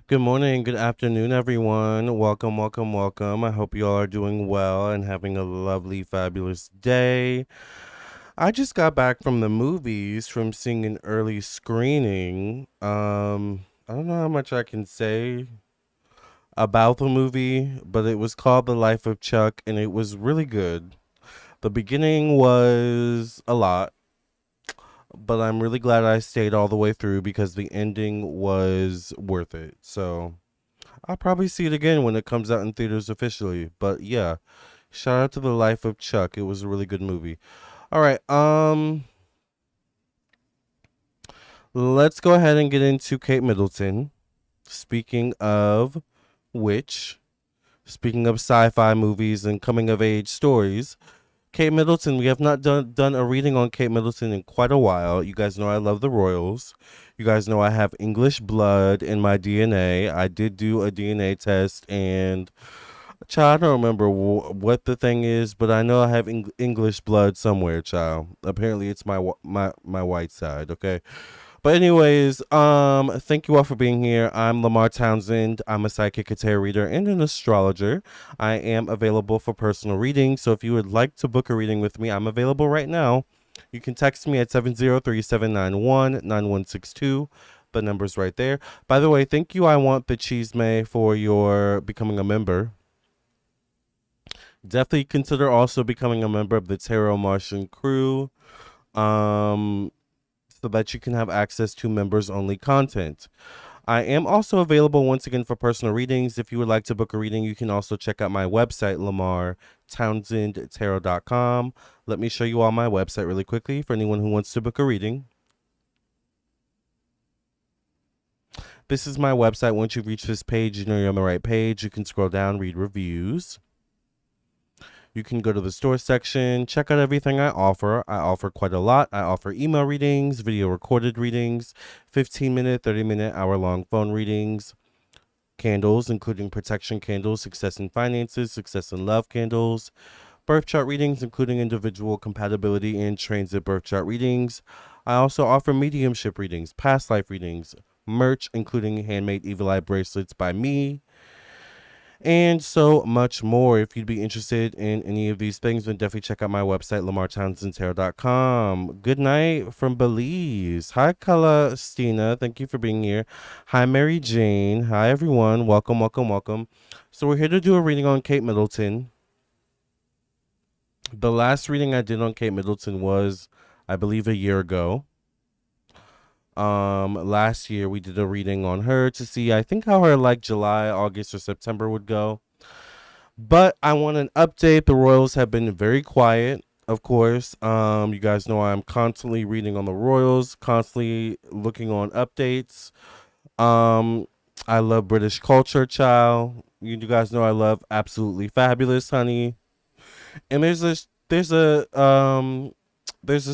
Good morning, good afternoon, everyone. Welcome, welcome, welcome. I hope you all are doing well and having a lovely, fabulous day. I just got back from the movies from seeing an early screening. I don't know how much I can say about the movie, but it was called The Life of Chuck and it was really good. The beginning was a lot, but I'm really glad I stayed all the way through because the ending was worth it. So, I'll probably see it again when it comes out in theaters officially. But yeah, shout out to The Life of Chuck. It was a really good movie. All right, let's go ahead and get into Kate Middleton. Speaking of which, speaking of sci-fi movies and coming of age stories, Kate Middleton, we have not done a reading on Kate Middleton in quite a while. You guys know I love the royals. You guys know I have English blood in my DNA. I did do a DNA test and child, I don't remember what the thing is, but I know I have English blood somewhere, child. Apparently, it's my white side. Okay, but anyways, thank you all for being here. I'm Lamarr Townsend. I'm a psychic tarot reader and an astrologer. I am available for personal reading. So if you would like to book a reading with me, I'm available right now. You can text me at 703-791-9162. The number's right there. By the way, thank you. I want the cheese may for your becoming a member. Definitely consider also becoming a member of the Tarot Martian crew, um, so that you can have access to members only content. I am also available once again for personal readings. If you would like to book a reading, you can also check out my website, lamartownsendtarot.com. Let me show you all my website really quickly for anyone who wants to book a reading. This is my website. Once you reach this page, you know you're on the right page. You can scroll down, read reviews. You can go to the store section, check out everything I offer. I offer quite a lot. I offer email readings, video recorded readings, 15-minute, 30-minute, hour-long phone readings, candles, including protection candles, success in finances, success in love candles, birth chart readings, including individual compatibility and transit birth chart readings. I also offer mediumship readings, past life readings, merch, including handmade evil eye bracelets by me, and so much more. If you'd be interested in any of these things, then definitely check out my website, lamartownsendtarot.com. Good night from Belize. Hi, Stina. Thank you for being here. Hi, Mary Jane. Hi, everyone. Welcome, welcome, welcome. So we're here to do a reading on Kate Middleton. The last reading I did on Kate Middleton was, I believe, a year ago. Last year we did a reading on her to see, I think, how her like July, August, or September would go. But I want an update. The Royals have been very quiet, of course. You guys know I'm constantly reading on the Royals, constantly looking on updates. Um, I love British culture, child. You guys know I love Absolutely Fabulous, honey. And there's a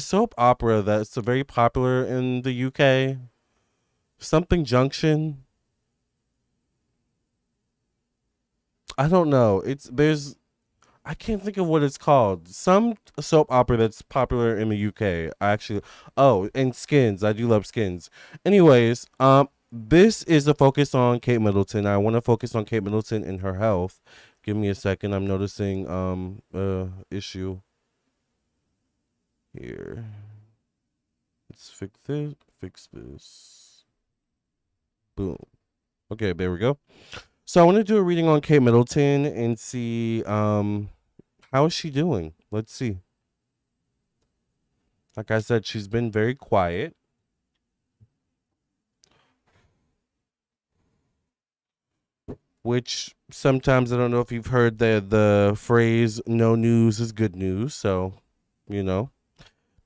soap opera that's very popular in the UK. Something Junction. I don't know. It's there's I can't think of what it's called. Some soap opera that's popular in the UK. I actually, oh, and Skins. I do love Skins. Anyways, this is a focus on Kate Middleton. I want to focus on Kate Middleton and her health. Give me a second. I'm noticing issue here. Let's fix this. Fix this. Boom. Okay, there we go. So I want to do a reading on Kate Middleton and see how is she doing? Let's see. Like I said, she's been very quiet, which sometimes I don't know if you've heard the phrase "no news is good news." So, you know,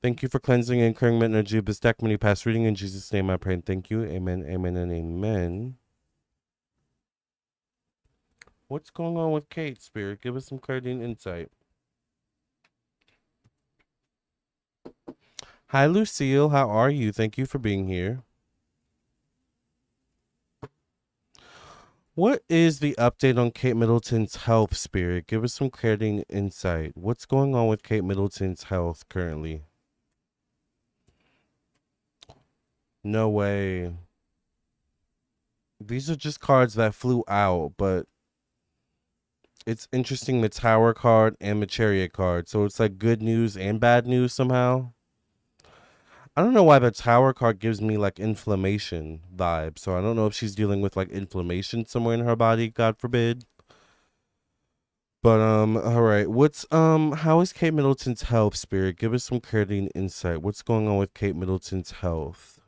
thank you for cleansing and clearing my energy of this deck. Many past reading in Jesus' name, I pray and thank you. Amen, amen, and amen. What's going on with Kate, Spirit? Give us some clarity and insight. Hi, Lucille. How are you? Thank you for being here. What is the update on Kate Middleton's health, Spirit? Give us some clarity and insight. What's going on with Kate Middleton's health currently? No way. These are just cards that flew out, but it's interesting, the Tower card and the Chariot card. So it's like good news and bad news somehow. I don't know why the Tower card gives me like inflammation vibes. So I don't know if she's dealing with like inflammation somewhere in her body, God forbid. But all right. How is Kate Middleton's health, Spirit? Give us some clarity and insight. What's going on with Kate Middleton's health?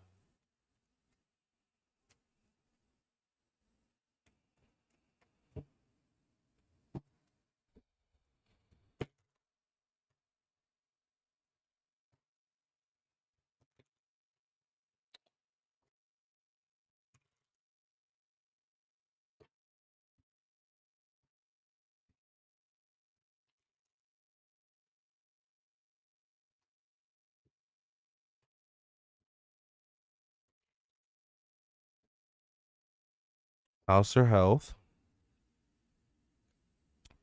How's her health?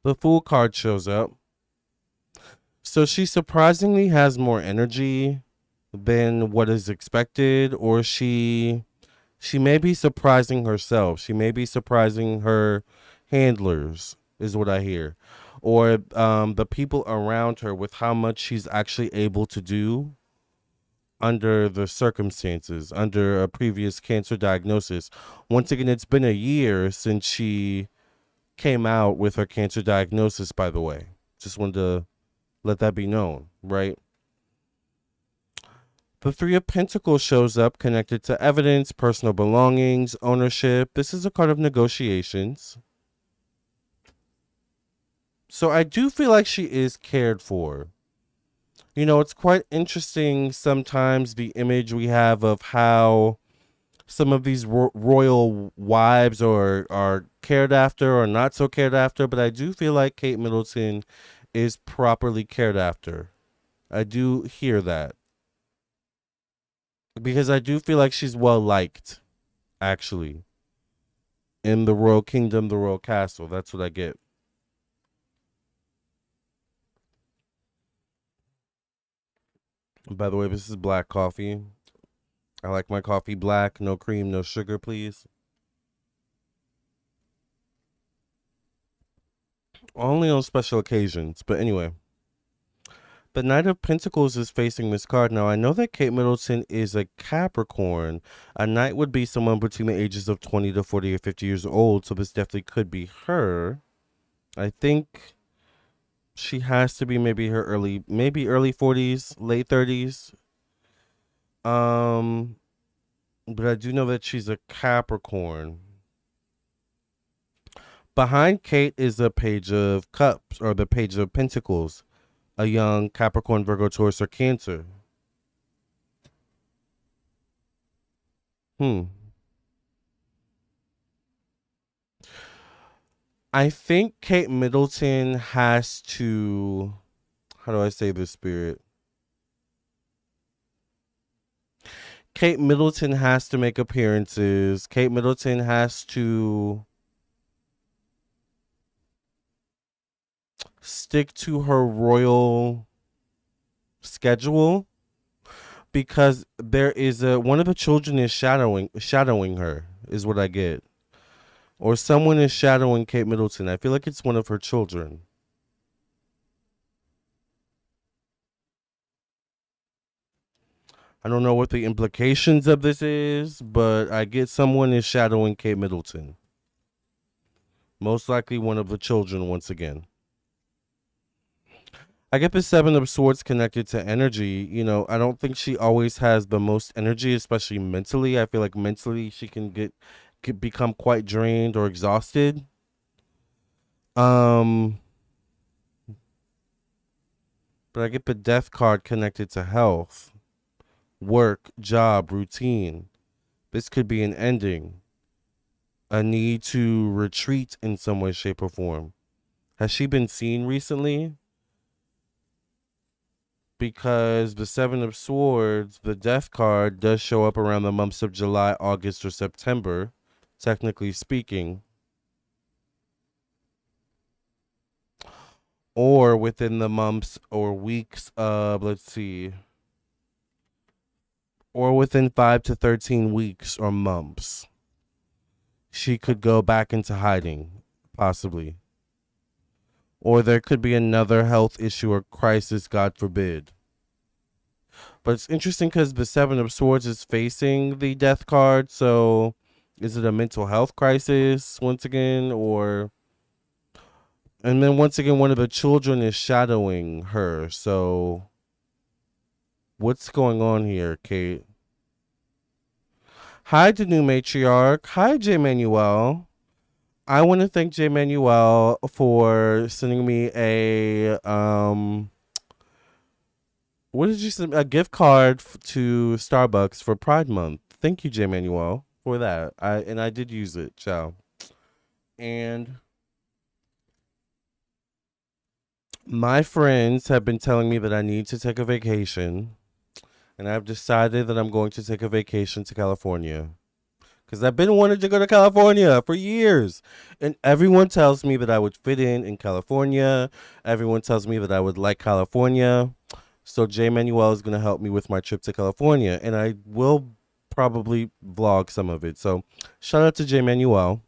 The Fool card shows up. So she surprisingly has more energy than what is expected, or she may be surprising herself. She may be surprising her handlers, is what I hear, or the people around her with how much she's actually able to do under the circumstances, under a previous cancer diagnosis. Once again, it's been a year since she came out with her cancer diagnosis, by the way. Just wanted to let that be known, right? The Three of Pentacles shows up connected to evidence, personal belongings, ownership. This is a card of negotiations. So I do feel like she is cared for. You know, it's quite interesting sometimes the image we have of how some of these royal wives are cared after or not so cared after, but I do feel like Kate Middleton is properly cared after. I do hear that because I do feel like she's well liked, actually, in the royal kingdom, the royal castle. That's what I get. By the way, this is black coffee. I like my coffee black, no cream, no sugar, please. Only on special occasions. But anyway, the Knight of Pentacles is facing this card. Now, I know that Kate Middleton is a Capricorn. A knight would be someone between the ages of 20 to 40 or 50 years old. So this definitely could be her. I think she has to be maybe early 40s, late 30s. Um, but I do know that she's a Capricorn. Behind Kate is a Page of Cups or the Page of Pentacles, a young Capricorn, Virgo, Taurus, or Cancer. Hmm. I think Kate Middleton has to. How do I say this, Spirit? Kate Middleton has to make appearances. Kate Middleton has to stick to her royal schedule because there is one of the children is shadowing her is what I get, or someone is shadowing Kate Middleton. I feel like it's one of her children. I don't know what the implications of this is, but I get someone is shadowing Kate Middleton. Most likely one of the children once again. I get the Seven of Swords connected to energy. You know, I don't think she always has the most energy, especially mentally. I feel like mentally she can become quite drained or exhausted. Um, but I get the Death card connected to health, work, job, routine. This could be an ending, a need to retreat in some way, shape, or form. Has she been seen recently? Because the Seven of Swords, the Death card, does show up around the months of July, August, or September, technically speaking, or within the months or weeks of, let's see, or within 5 to 13 weeks or months. she could go back into hiding, possibly. Or there could be another health issue or crisis, God forbid. But it's interesting because the Seven of Swords is facing the Death card. So is it a mental health crisis once again? Or. And then once again, one of the children is shadowing her. So what's going on here, Kate? Hi, the new matriarch. Hi, J. Manuel. I want to thank J. Manuel for sending me what did you send? A gift card to Starbucks for Pride Month. Thank you, J. Manuel, for that. I did use it. Ciao. And my friends have been telling me that I need to take a vacation, and I've decided that I'm going to take a vacation to California. Because I've been wanting to go to California for years. And everyone tells me that I would fit in California. Everyone tells me that I would like California. So J. Manuel is going to help me with my trip to California. And I will probably vlog some of it. So shout out to J. Manuel.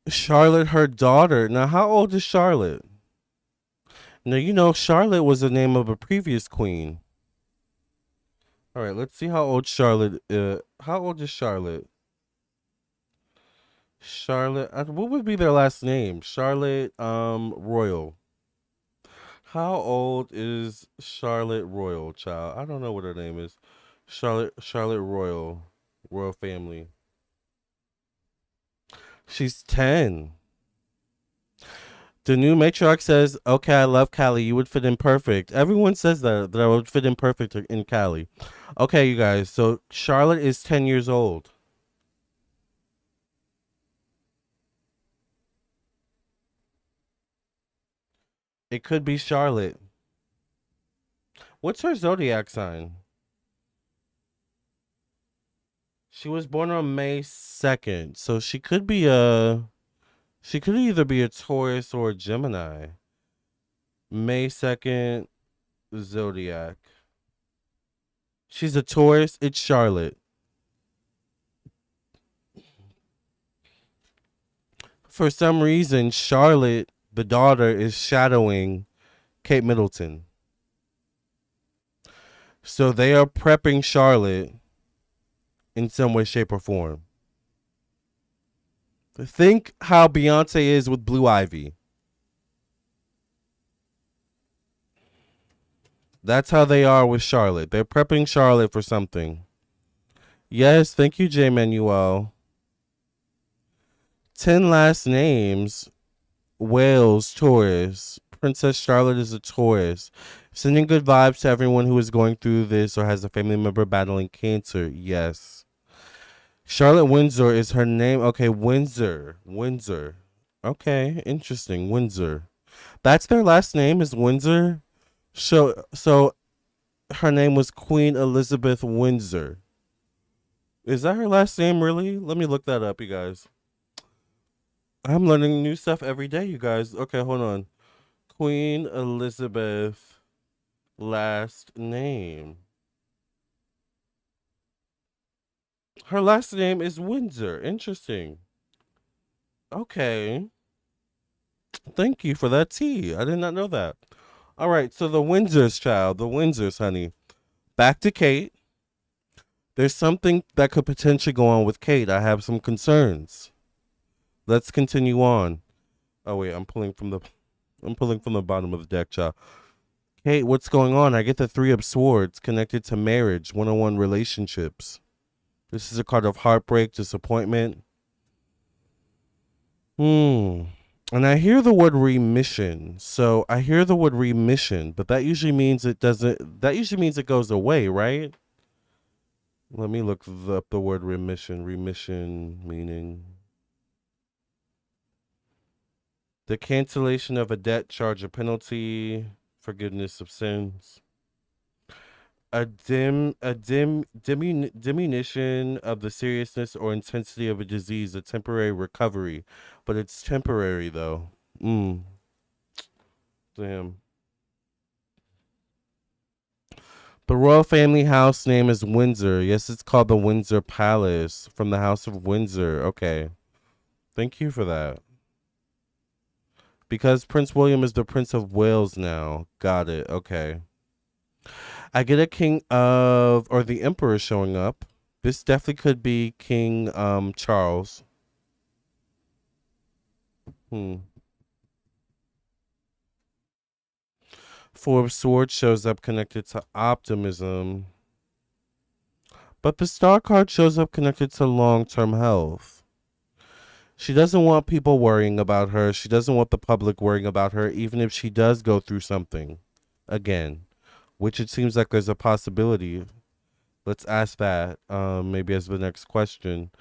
Charlotte, her daughter. Now, how old is Charlotte? Now, you know, Charlotte was the name of a previous queen. All right, let's see how old Charlotte. How old is Charlotte? Charlotte. What would be their last name? Charlotte. Royal. How old is Charlotte Royal, child? I don't know what her name is. Charlotte Royal. Royal family. She's 10. The new matriarch says, "Okay, I love Cali. You would fit in perfect." Everyone says that I would fit in perfect in Cali. Okay, you guys. So Charlotte is 10 years old. It could be Charlotte. What's her zodiac sign? She was born on May 2nd, so she could either be a Taurus or a Gemini. May 2nd zodiac. She's a Taurus. It's Charlotte. For some reason, Charlotte, the daughter, is shadowing Kate Middleton. So they are prepping Charlotte in some way, shape, or form. Think how Beyonce is with Blue Ivy. That's how they are with Charlotte. They're prepping Charlotte for something. Yes, thank you, J. Manuel. 10 last names. Wales, Taurus. Princess Charlotte is a Taurus. Sending good vibes to everyone who is going through this or has a family member battling cancer. Yes. Charlotte Windsor is her name. Okay, Windsor. Windsor. Okay, interesting. Windsor. That's their last name is Windsor. So her name was Queen Elizabeth Windsor. Is that her last name really? Let me look that up, you guys. I'm learning new stuff every day, you guys. Okay, hold on. Queen Elizabeth last name. Her last name is Windsor. Interesting. Okay. Thank you for that tea. I did not know that. All right, so the Windsors, child. The Windsors, honey. Back to Kate. There's something that could potentially go on with Kate. I have some concerns. Let's continue on. Oh wait, I'm pulling from the bottom of the deck, child. Kate, what's going on? I get the Three of Swords connected to marriage, one-on-one relationships. This is a card of heartbreak, disappointment. And I hear the word remission. So I hear the word remission, but that usually means it doesn't. That usually means it goes away, right? Let me look up the word remission. Remission meaning the cancellation of a debt, charge, or penalty, forgiveness of sins. Diminution of the seriousness or intensity of a disease, a temporary recovery, but it's temporary though. Damn. The royal family house name is Windsor. Yes, it's called the Windsor Palace from the House of Windsor. Okay. Thank you for that. Because Prince William is the Prince of Wales now. Got it. Okay. I get a king of or the emperor showing up. This definitely could be King Charles. Hmm. Four of Swords shows up connected to optimism. But the star card shows up connected to long-term health. She doesn't want people worrying about her. She doesn't want the public worrying about her, even if she does go through something. Again, which it seems like there's a possibility. Let's ask that maybe as the next question.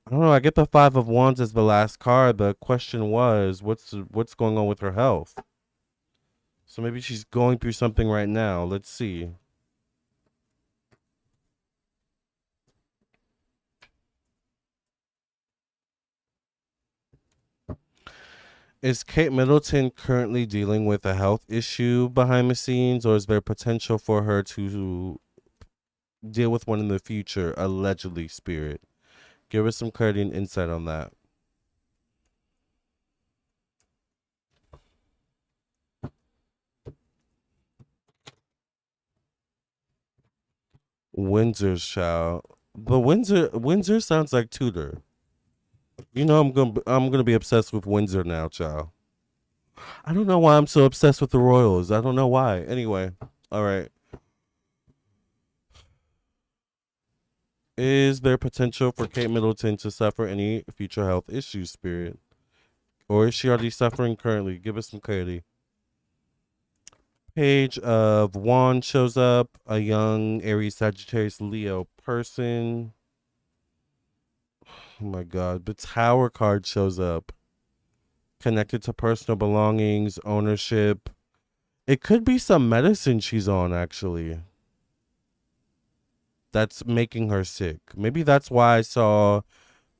I don't know. I get the Five of Wands as the last card. The question was, what's going on with her health? So maybe she's going through something right now. Let's see. Is Kate Middleton currently dealing with a health issue behind the scenes, or is there potential for her to deal with one in the future? Allegedly, Spirit. Give us some clarity and insight on that. Windsor's child. But Windsor sounds like Tudor. You know I'm gonna be obsessed with Windsor now, child. I don't know why I'm so obsessed with the royals. I don't know why. Anyway, all right. Is there potential for Kate Middleton to suffer any future health issues, Spirit? Or is she already suffering currently? Give us some clarity. Page of Wands shows up. A young Aries, Sagittarius, Leo person. Oh my God. The Tower card shows up. Connected to personal belongings, ownership. It could be some medicine she's on, actually. That's making her sick. Maybe that's why I saw.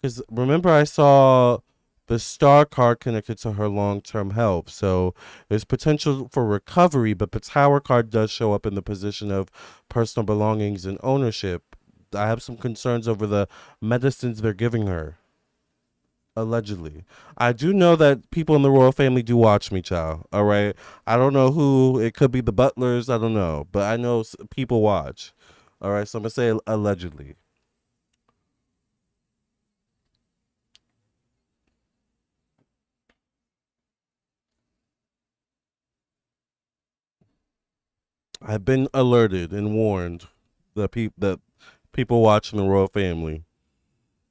Because remember, I saw the star card connected to her long-term health. So there's potential for recovery, but the Tower card does show up in the position of personal belongings and ownership. I have some concerns over the medicines they're giving her. Allegedly. I do know that people in the royal family do watch me, child. All right. I don't know who. It could be the butlers. I don't know. But I know people watch. All right. So I'm going to say allegedly. I've been alerted and warned that people watching the royal family.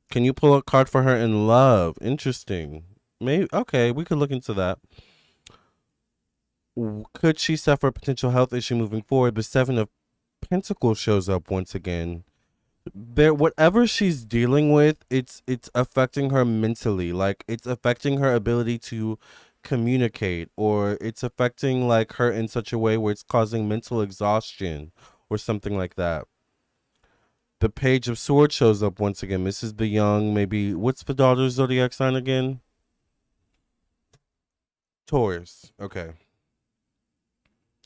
Can you pull a card for her in love? Interesting. Maybe okay, we could look into that. Could she suffer a potential health issue moving forward? The Seven of Pentacles shows up once again. There, whatever she's dealing with, it's affecting her mentally. Like it's affecting her ability to communicate, or it's affecting like her in such a way where it's causing mental exhaustion or something like that. The Page of Swords shows up once again. This is the young, maybe what's the daughter's zodiac sign again? Taurus. Okay.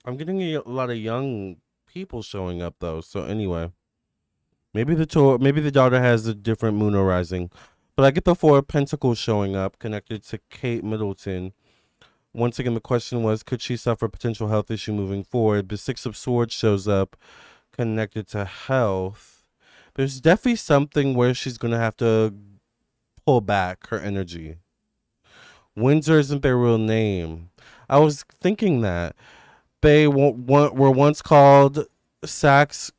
I'm getting a lot of young people showing up though. So anyway, maybe the daughter has a different moon arising. But I get the Four of Pentacles showing up connected to Kate Middleton. Once again, the question was, could she suffer a potential health issue moving forward? The Six of Swords shows up connected to health. There's definitely something where she's going to have to pull back her energy. Windsor isn't their real name. I was thinking that. They were once called Saxe,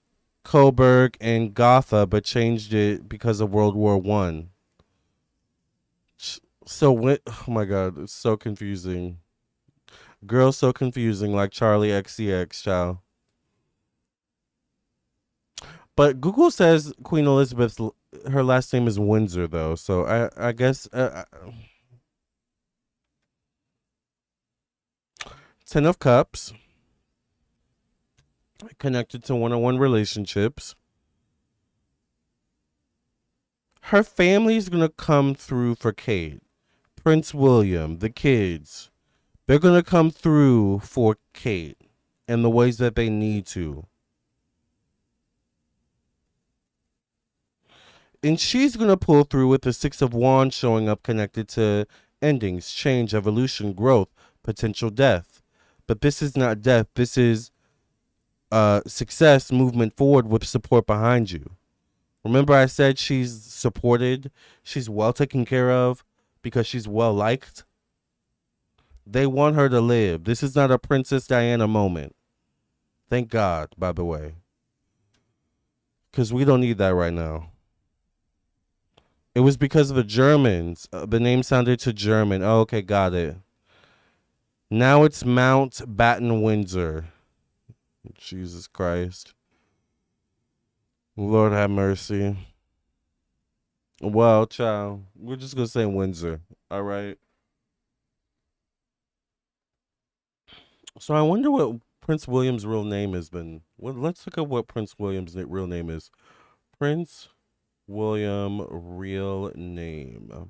Coburg, and Gotha, but changed it because of World War One. So when, oh my God, it's so confusing. Girls so confusing, like Charlie XCX, child. But Google says Queen Elizabeth, her last name is Windsor, though. So I guess Ten of Cups connected to one-on-one relationships. Her family's gonna come through for Kate, Prince William, the kids. They're gonna come through for Kate in the ways that they need to. And she's going to pull through with the Six of Wands showing up connected to endings, change, evolution, growth, potential death. But this is not death. This is success, movement forward with support behind you. Remember I said she's supported, she's well taken care of because she's well liked? They want her to live. This is not a Princess Diana moment. Thank God, by the way. Because we don't need that right now. It was because of the Germans. The name sounded too German. Oh, okay, got it. Now it's Mountbatten Windsor. Jesus Christ. Lord have mercy. Well, child, we're just going to say Windsor. All right. So I wonder what Prince William's real name has been. Well, let's look at what Prince William's real name is. Prince William real name.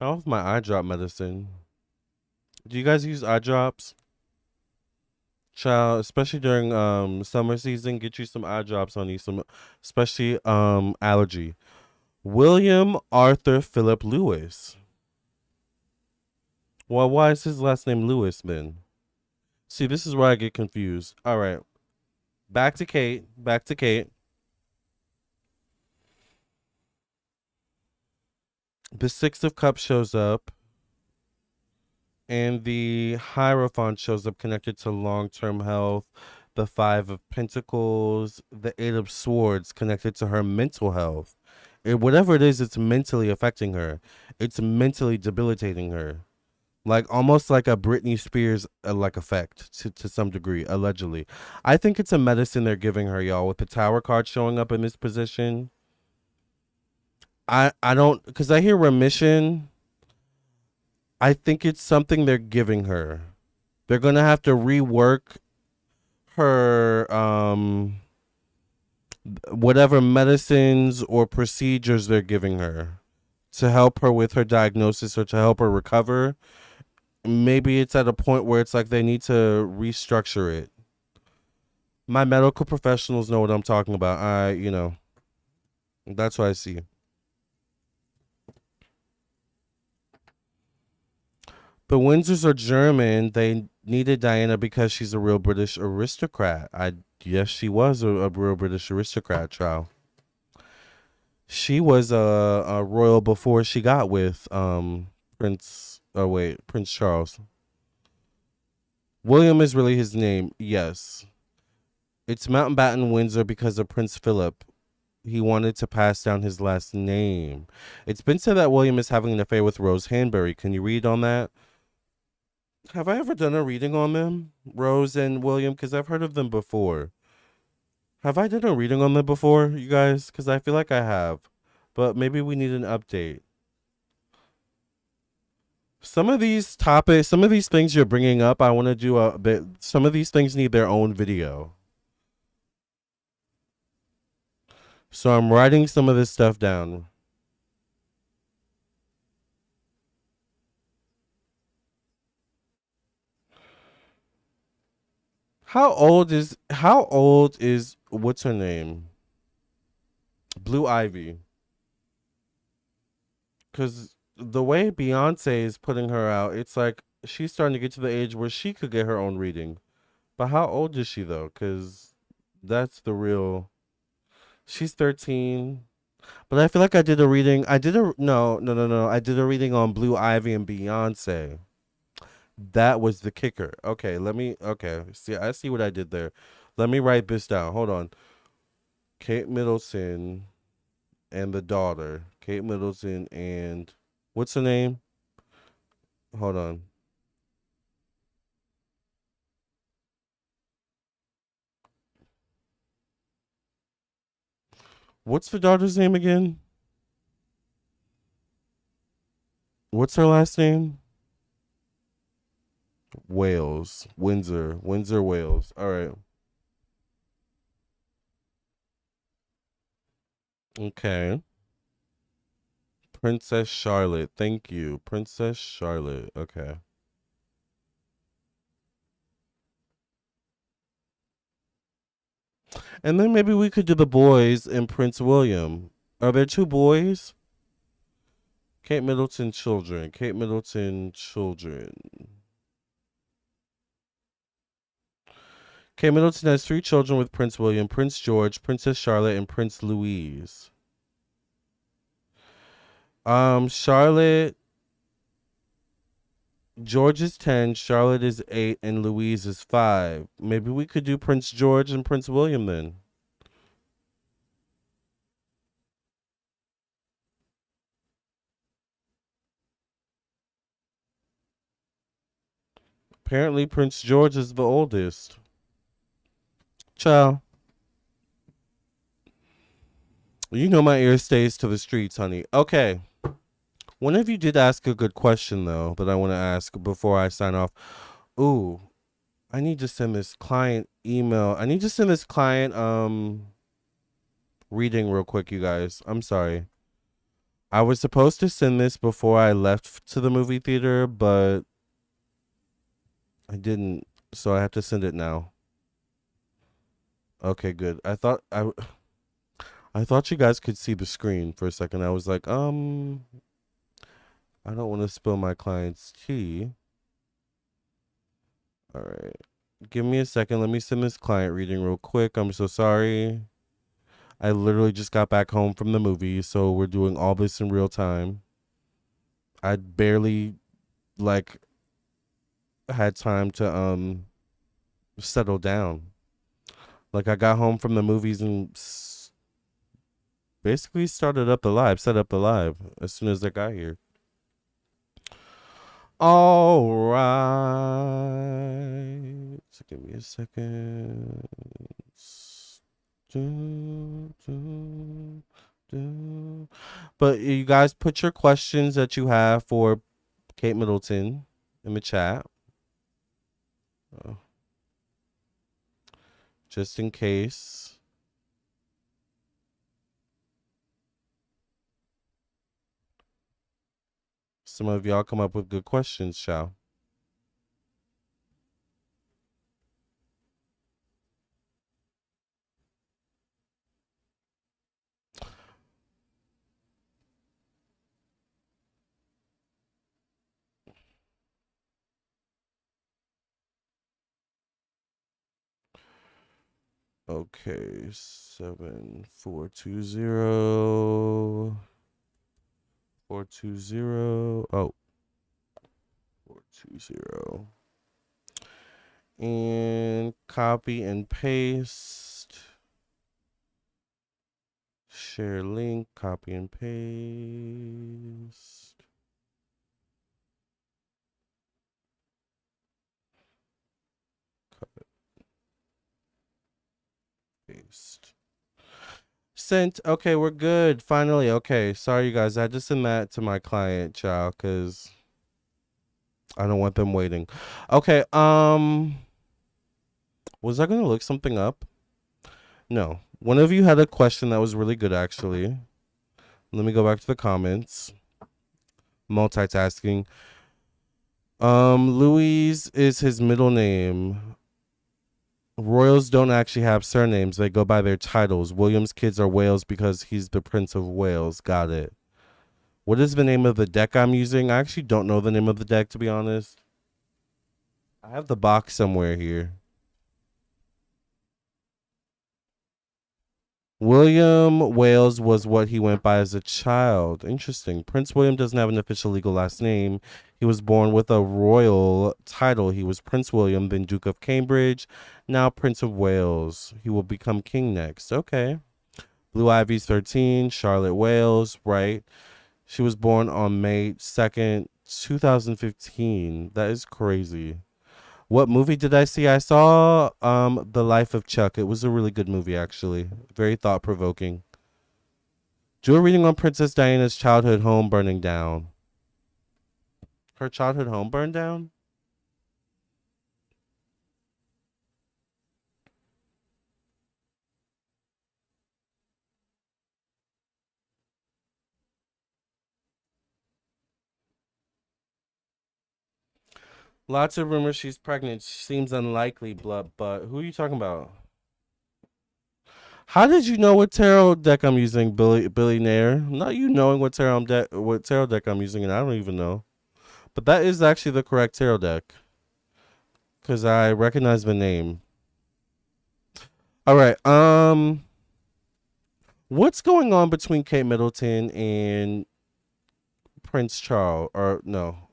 How with my eye drop medicine? Do you guys use eye drops? Child, especially during summer season, get you some eye drops on you, some especially allergy. William Arthur Philip Lewis. Well, why is his last name Lewis then? See, this is where I get confused. All right. Back to Kate. Back to Kate. The Six of Cups shows up. And the Hierophant shows up connected to long-term health. The Five of Pentacles. The Eight of Swords connected to her mental health. Whatever it is, it's mentally affecting her. It's mentally debilitating her. Like almost like a Britney Spears like effect to some degree, allegedly. I think it's a medicine they're giving her, y'all, with the Tower card showing up in this position. I don't, because I hear remission. I think it's something they're giving her. They're gonna have to rework her whatever medicines or procedures they're giving her to help her with her diagnosis or to help her recover. Maybe it's at a point where it's like they need to restructure it. My medical professionals know what I'm talking about. That's what I see. The Windsors are German. They needed Diana because she's a real British aristocrat. Yes, she was a real British aristocrat, child. She was a royal before she got with Prince Charles. William is really his name, yes. It's Mountbatten Windsor because of Prince Philip. He wanted to pass down his last name. It's been said that William is having an affair with Rose Hanbury. Can you read on that? Have I ever done a reading on them? Rose and William? Because I've heard of them before. Have I done a reading on them before, you guys? Because I feel like I have. But maybe we need an update. Some of these topics, some of these things you're bringing up, I want to do a bit. Some of these things need their own video. So I'm writing some of this stuff down. How old is what's her name? Blue Ivy. Cause the way Beyonce is putting her out, it's like she's starting to get to the age where she could get her own reading. But how old is she though? Cause that's the real. She's 13. But I feel like I did a reading. I did a no. I did a reading on Blue Ivy and Beyonce. That was the kicker. Okay, see, I see what I did there. Let me write this down. Hold on. Kate Middleton and the daughter. Kate Middleton and what's her name? Hold on. What's the daughter's name again? What's her last name? Wales. Windsor, Wales. All right. Okay. Princess Charlotte. Thank you. Princess Charlotte. Okay. And then maybe we could do the boys and Prince William. Are there two boys? Kate Middleton children. Kate Middleton children. Kate Middleton has three children with Prince William, Prince George, Princess Charlotte, and Prince Louise. Charlotte, George is 10, Charlotte is 8, and Louise is 5. Maybe we could do Prince George and Prince William then. Apparently, Prince George is the oldest. Ciao. You know my ear stays to the streets, honey. Okay. One of you did ask a good question, though, that I want to ask before I sign off. Ooh, I need to send this client email. I need to send this client reading real quick, you guys. I'm sorry. I was supposed to send this before I left to the movie theater, but I didn't, so I have to send it now. Okay, good. I thought you guys could see the screen for a second. I was like, I don't want to spill my client's tea. All right. Give me a second. Let me send this client reading real quick. I'm so sorry. I literally just got back home from the movie, so we're doing all this in real time. I barely like had time to settle down. Like I got home from the movies and basically started up the live, set up the live as soon as I got here. All right. So give me a second. But you guys put your questions that you have for Kate Middleton in the chat. Just in case. Some of y'all come up with good questions, shall. Okay, 7420 420. Oh, 420. And copy and paste. Share link, copy and paste. Paste. Sent. Okay, we're good. Finally. Okay. Sorry, you guys. I had to send that to my client, child, because I don't want them waiting. Okay. Was I gonna look something up? No. One of you had a question that was really good, actually. Let me go back to the comments. Multitasking. Louise is his middle name. Royals don't actually have surnames. They go by their titles. William's kids are Wales because he's the Prince of Wales. Got it. What is the name of the deck I'm using? I actually don't know the name of the deck, to be honest. I have the box somewhere here. William Wales was what he went by as a child. Interesting. Prince William doesn't have an official legal last name. He was born with a royal title. He was Prince William, then Duke of Cambridge, now Prince of Wales. He will become king next. Okay. Blue Ivy's 13, Charlotte Wales, right? She was born on May 2nd, 2015. That is crazy. What movie did I see? I saw The Life of Chuck. It was a really good movie, actually. Very thought-provoking. Do a reading on Princess Diana's childhood home burning down. Her childhood home burned down? Lots of rumors she's pregnant. Seems unlikely, but who are you talking about? How did you know what tarot deck I'm using, Billy Nair? Not you knowing what tarot deck I'm using, and I don't even know. But that is actually the correct tarot deck because I recognize the name. All right. What's going on between Kate Middleton and Prince Charles? Or no,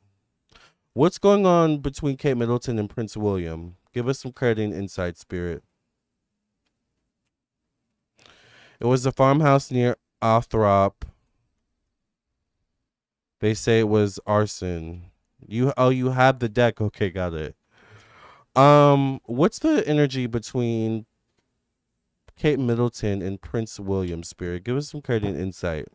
what's going on between Kate Middleton and Prince William? Give us some credit and insight, Spirit. It was a farmhouse near Althrop. They say it was arson. You have the deck. Okay, got it. What's the energy between Kate Middleton and Prince William, Spirit? Give us some credit and insight.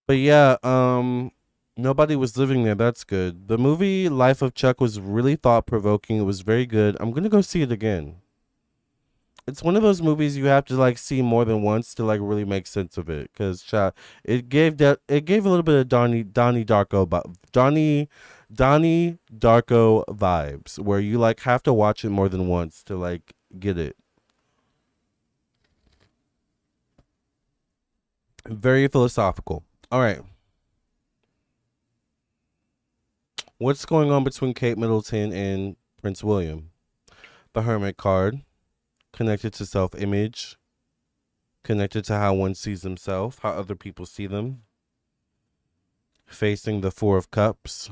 But yeah, nobody was living there. That's good. The movie Life of Chuck was really thought provoking. It was very good. I'm gonna go see it again. It's one of those movies you have to like see more than once to like really make sense of it. Cause it gave a little bit of Donnie Darko vibes where you like have to watch it more than once to like get it. Very philosophical. All right. What's going on between Kate Middleton and Prince William? The Hermit card, connected to self image, connected to how one sees himself, how other people see them. Facing the Four of Cups.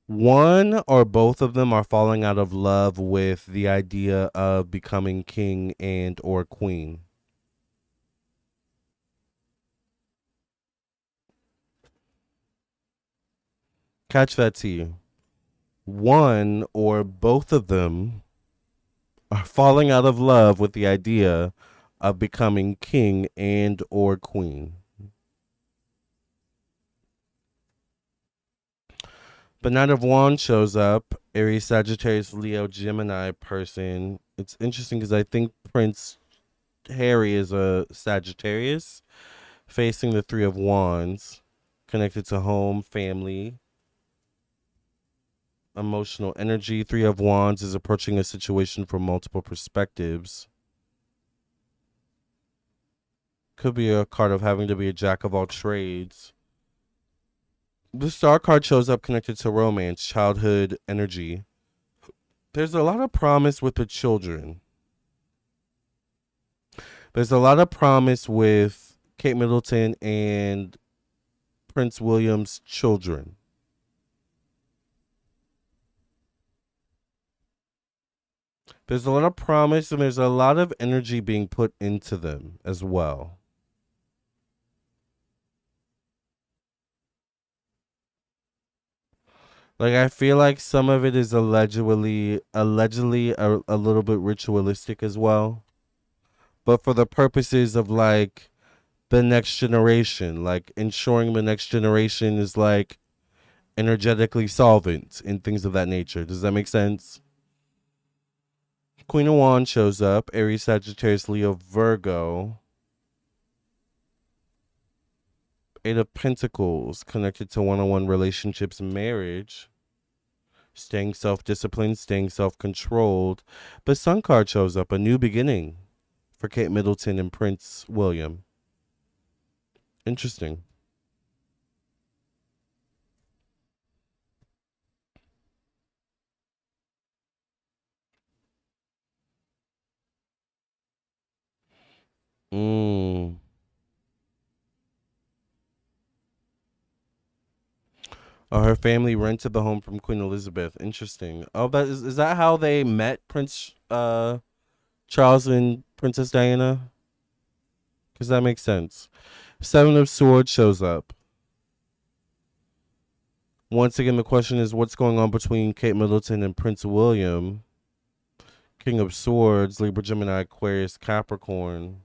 One or both of them are falling out of love with the idea of becoming king and or queen. Catch that tea. One or both of them are falling out of love with the idea of becoming king and or queen. The Knight of Wands shows up. Aries, Sagittarius, Leo, Gemini person. It's interesting because I think Prince Harry is a Sagittarius facing the Three of Wands, connected to home, family, emotional energy. Three of Wands is approaching a situation from multiple perspectives. Could be a card of having to be a jack of all trades. The Star card shows up connected to romance, childhood energy. There's a lot of promise with the children. There's a lot of promise with Kate Middleton and Prince William's children. There's a lot of promise and there's a lot of energy being put into them as well. Like I feel like some of it is allegedly a little bit ritualistic as well. But for the purposes of like the next generation, like ensuring the next generation is like energetically solvent and things of that nature. Does that make sense? Queen of Wands shows up. Aries, Sagittarius, Leo, Virgo. Eight of Pentacles connected to one-on-one relationships and marriage. Staying self-disciplined, staying self-controlled. The Sun card shows up. A new beginning for Kate Middleton and Prince William. Interesting. Mm. Her family rented the home from Queen Elizabeth. Interesting. Oh, that is that how they met Prince Charles and Princess Diana? Because that makes sense. Seven of Swords shows up. Once again, the question is what's going on between Kate Middleton and Prince William? King of Swords, Libra, Gemini, Aquarius, Capricorn.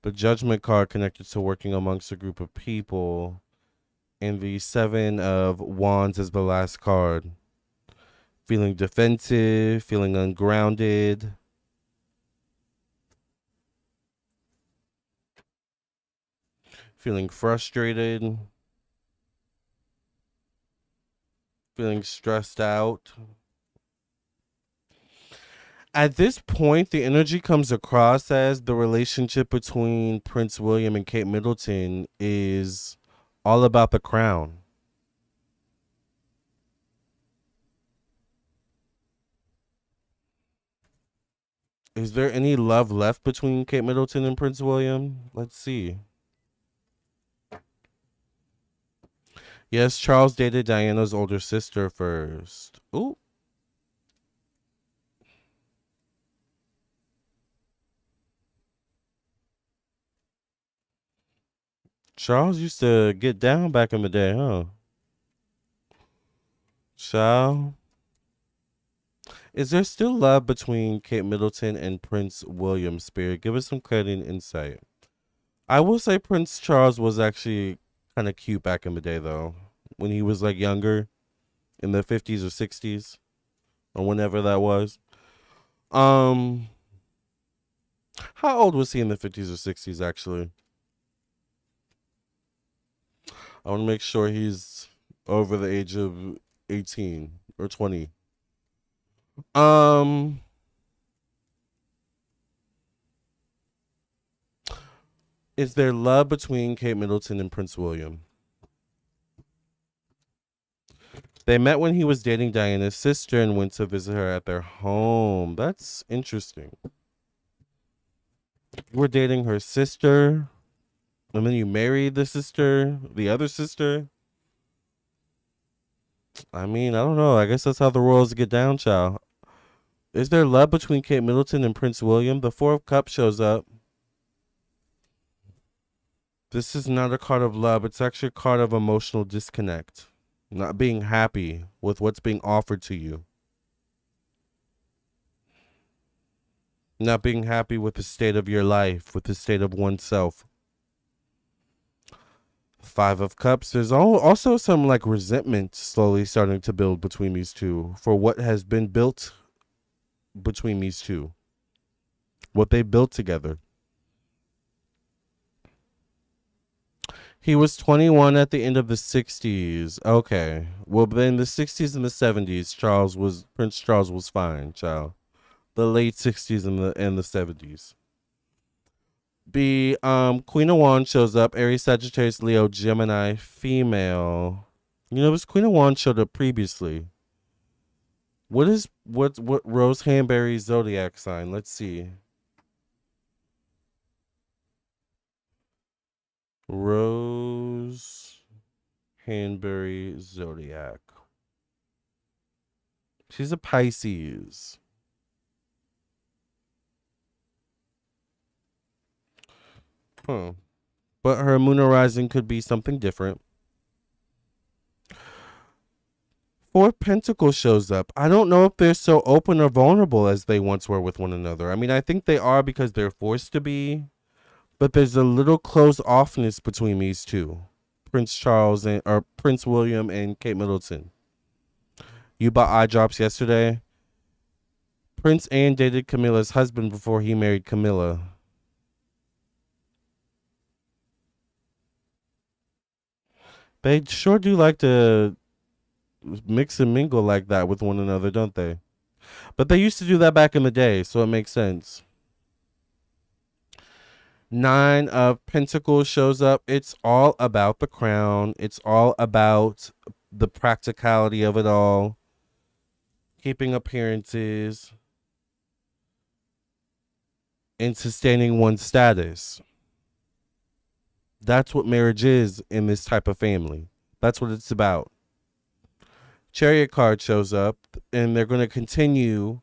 The Judgment card connected to working amongst a group of people. And the Seven of Wands is the last card. Feeling defensive, feeling ungrounded. Feeling frustrated, feeling stressed out. At this point, the energy comes across as the relationship between Prince William and Kate Middleton is all about the crown. Is there any love left between Kate Middleton and Prince William? Let's see. Yes, Charles dated Diana's older sister first. Ooh. Charles used to get down back in the day, huh? Child. Is there still love between Kate Middleton and Prince William, Spirit? Give us some credit and insight. I will say Prince Charles was actually kind of cute back in the day, though, when he was like younger in the 50s or 60s or whenever that was. Um, how old was he in the 50s or 60s, actually? I want to make sure he's over the age of 18 or 20. Um, is there love between Kate Middleton and Prince William? They met when he was dating Diana's sister and went to visit her at their home. That's interesting. You were dating her sister, and then you married the sister, the other sister. I mean, I don't know. I guess that's how the royals get down, child. Is there love between Kate Middleton and Prince William? The Four of Cups shows up. This is not a card of love. It's actually a card of emotional disconnect. Not being happy with what's being offered to you. Not being happy with the state of your life, with the state of oneself. Five of Cups. There's also some like resentment slowly starting to build between these two for what has been built between these two. What they built together. He was 21 at the end of the 60s. Okay. Well, then the 60s and the 70s, Prince Charles was fine, child. The late 60s and the 70s. Queen of Wands shows up. Aries, Sagittarius, Leo, Gemini, female. You know, this Queen of Wands showed up previously. What Rose Hanbury's zodiac sign? Let's see. Rose Hanbury zodiac. She's a Pisces. Huh. But her moon horizon could be something different. Four of Pentacles shows up. I don't know if they're so open or vulnerable as they once were with one another. I mean, I think they are because they're forced to be. But there's a little close offness between these two. Prince William and Kate Middleton. You bought eye drops yesterday. Prince Anne dated Camilla's husband before he married Camilla. They sure do like to mix and mingle like that with one another, don't they? But they used to do that back in the day, so it makes sense. Nine of Pentacles shows up. It's all about the crown. It's all about the practicality of it all. Keeping appearances. And sustaining one's status. That's what marriage is in this type of family. That's what it's about. Chariot card shows up, and they're going to continue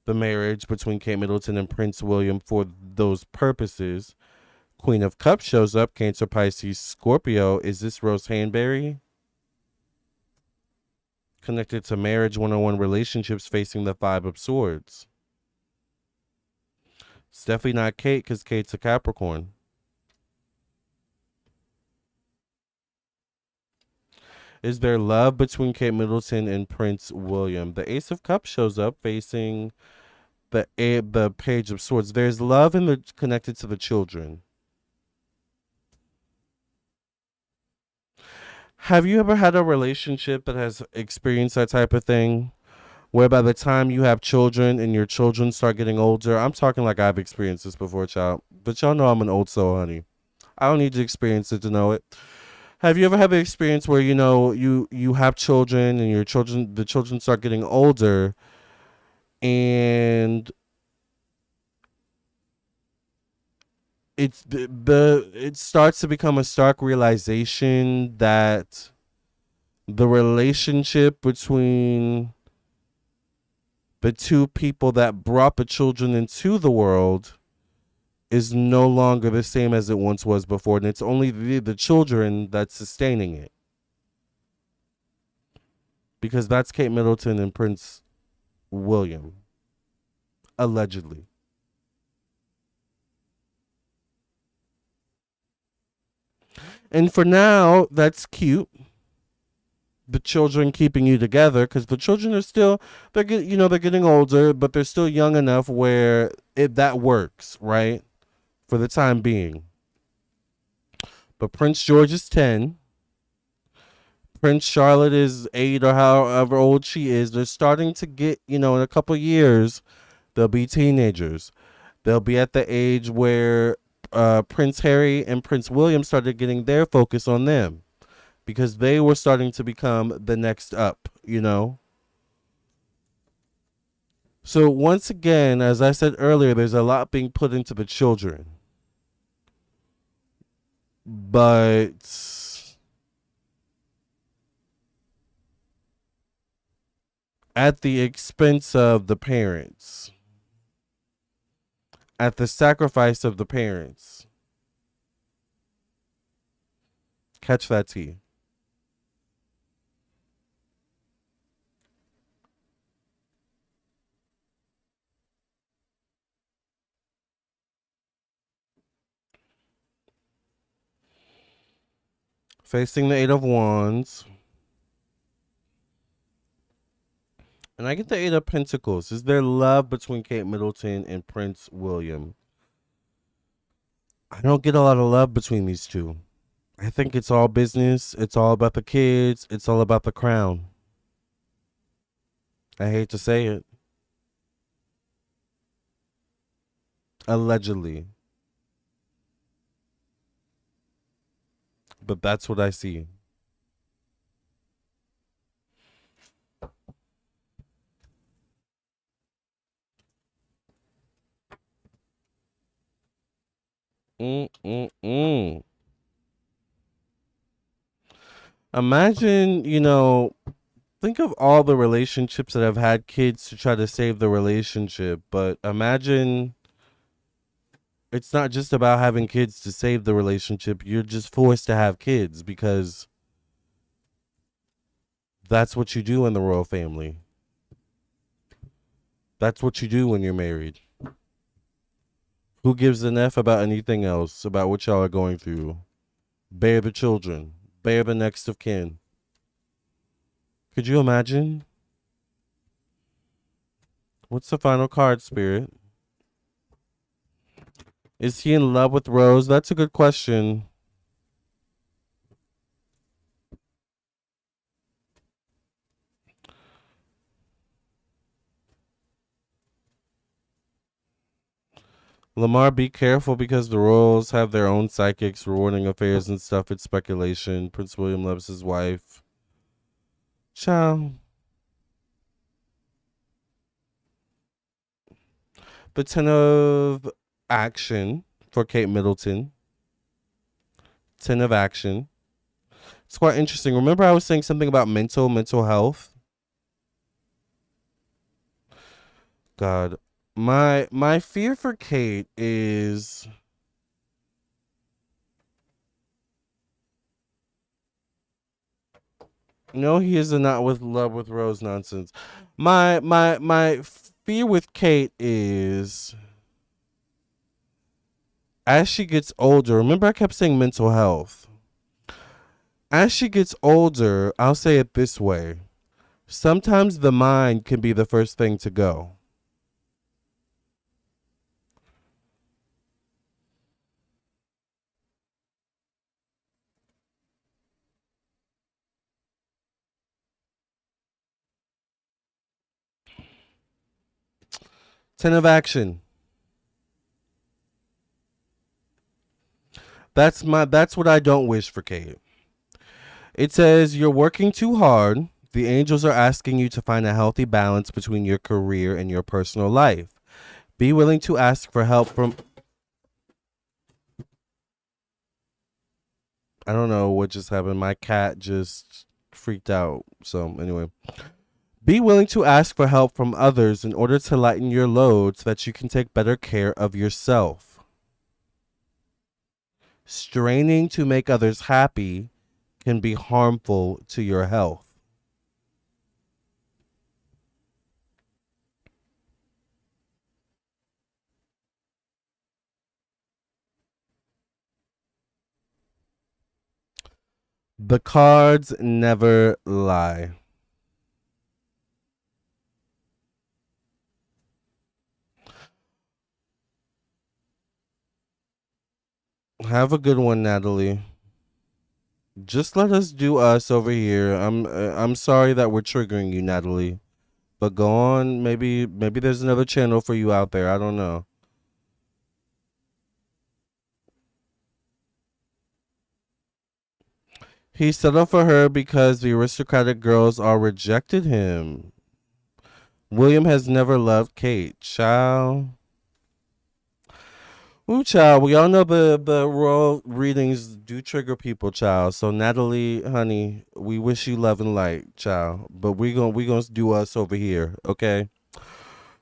the marriage between Kate Middleton and Prince William for those purposes. Queen of Cups shows up, Cancer, Pisces, Scorpio. Is this Rose Hanbury? Connected to marriage, one-on-one relationships, facing the Five of Swords. It's definitely not Kate because Kate's a Capricorn. Is there love between Kate Middleton and Prince William? The Ace of Cups shows up facing the Page of Swords. There's love connected to the children. Have you ever had a relationship that has experienced that type of thing? Where by the time you have children and your children start getting older, I'm talking like I've experienced this before, child. But y'all know I'm an old soul, honey. I don't need to experience it to know it. Have you ever had an experience where you have children and the children start getting older and it starts to become a stark realization that the relationship between the two people that brought the children into the world is no longer the same as it once was before, and it's only the children that's sustaining it. Because that's Kate Middleton and Prince William, allegedly. And for now, that's cute. The children keeping you together, because the children are still they're getting older, but they're still young enough where that works, right? For the time being. But Prince George is 10. Prince Charlotte is 8 or however old she is. They're starting to get, in a couple years, they'll be teenagers. They'll be at the age where Prince Harry and Prince William started getting their focus on them because they were starting to become the next up. So once again, as I said earlier, there's a lot being put into the children. But at the expense of the parents, at the sacrifice of the parents. Catch that tea. Facing the Eight of Wands. And I get the Eight of Pentacles. Is there love between Kate Middleton and Prince William? I don't get a lot of love between these two. I think it's all business. It's all about the kids. It's all about the crown. I hate to say it. Allegedly. But that's what I see. Mm-mm-mm. Imagine, think of all the relationships that have had kids to try to save the relationship, but imagine it's not just about having kids to save the relationship. You're just forced to have kids because that's what you do in the royal family. That's what you do when you're married. Who gives an F about anything else, about what y'all are going through? Bear the children. Bear the next of kin. Could you imagine? What's the final card, Spirit? Is he in love with Rose? That's a good question. Lamarr, be careful because the royals have their own psychics rewarding affairs and stuff. It's speculation. Prince William loves his wife. Ciao. The 10 of action for Kate Middleton. 10 of action. It's quite interesting. Remember I was saying something about mental health? God. My fear for Kate is no, he is not with love with Rose nonsense. My fear with Kate is as she gets older. Remember I kept saying mental health. As she gets older, I'll say it this way. Sometimes the mind can be the first thing to go. 10 of action. That's what I don't wish for Kate. It says you're working too hard. The angels are asking you to find a healthy balance between your career and your personal life. Be willing to ask for help from... I don't know what just happened. My cat just freaked out. So anyway, be willing to ask for help from others in order to lighten your load so that you can take better care of yourself. Straining to make others happy can be harmful to your health. The cards never lie. Have a good one, Natalie. Just let us do us over here. I'm sorry that we're triggering you, Natalie. But go on. Maybe there's another channel for you out there. I don't know. He settled for her because the aristocratic girls all rejected him. William has never loved Kate. Child. Ooh, child. We all know the royal readings do trigger people, child. So Natalie, honey, we wish you love and light, child. But we gonna do us over here, okay?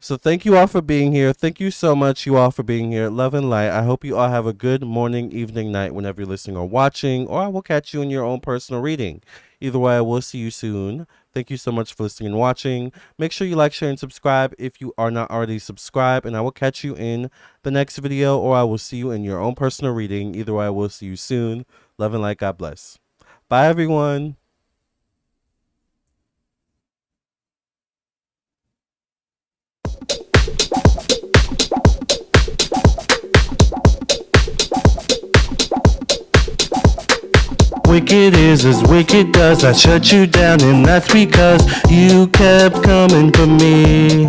So thank you all for being here. Thank you so much, you all, for being here. Love and light. I hope you all have a good morning, evening, night, whenever you're listening or watching, or I will catch you in your own personal reading. Either way, I will see you soon. Thank you so much for listening and watching. Make sure you like, share, and subscribe if you are not already subscribed, and I will catch you in the next video, or I will see you in your own personal reading. Either way, I will see you soon. Love and light. God bless. Bye, everyone. Wicked is as wicked does. I shut you down, and that's because you kept coming for me.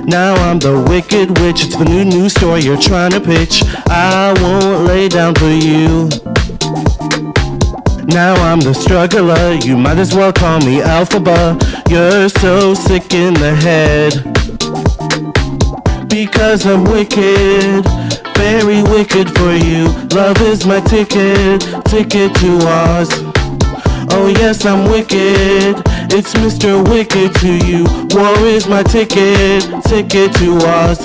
Now I'm the wicked witch. It's the new story you're trying to pitch. I won't lay down for you. Now I'm the struggler. You might as well call me Alphaba. You're so sick in the head because I'm wicked. Very wicked for you. Love is my ticket to Oz. Oh yes, I'm wicked. It's Mr. Wicked to you. War is my ticket to Oz.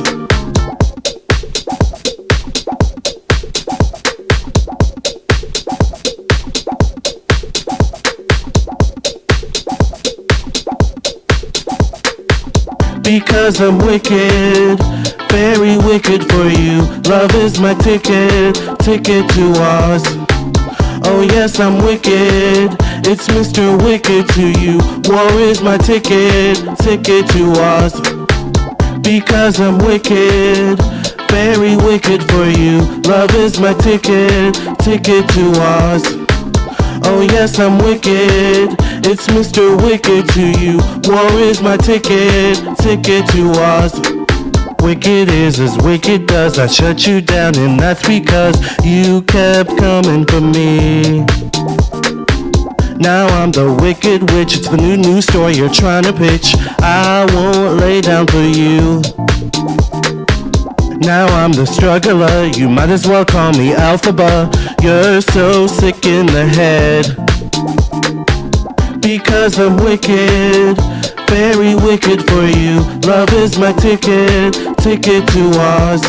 Because I'm wicked, very wicked for you. Love is my ticket to Oz. Oh yes, I'm wicked. It's Mr. Wicked to you. War is my ticket to Oz. Because I'm wicked, very wicked for you. Love is my ticket to Oz. Oh yes, I'm wicked. It's Mr. Wicked to you. War is my ticket to Oz. Wicked is as wicked does. I shut you down, and that's because you kept coming for me. Now I'm the wicked witch. It's the new story you're trying to pitch. I won't lay down for you. Now I'm the struggler. You might as well call me Alphaba. You're so sick in the head because I'm wicked. Very wicked for you. Love is my ticket to Oz.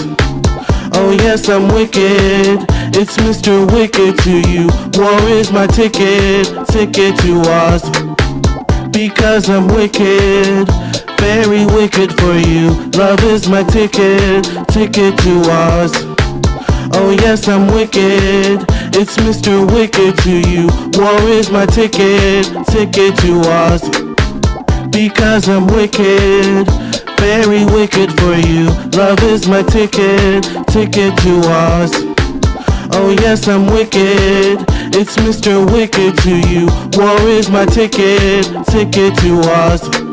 Oh yes, I'm wicked. It's Mr. Wicked to you. War is my ticket to Oz. Because I'm wicked, very wicked for you. Love is my ticket to Oz. Oh yes, I'm wicked. It's Mr. Wicked to you. War is my ticket to Oz. Because I'm wicked, very wicked for you. Love is my ticket to Oz. Oh yes, I'm wicked. It's Mr. Wicked to you. War is my ticket to Oz.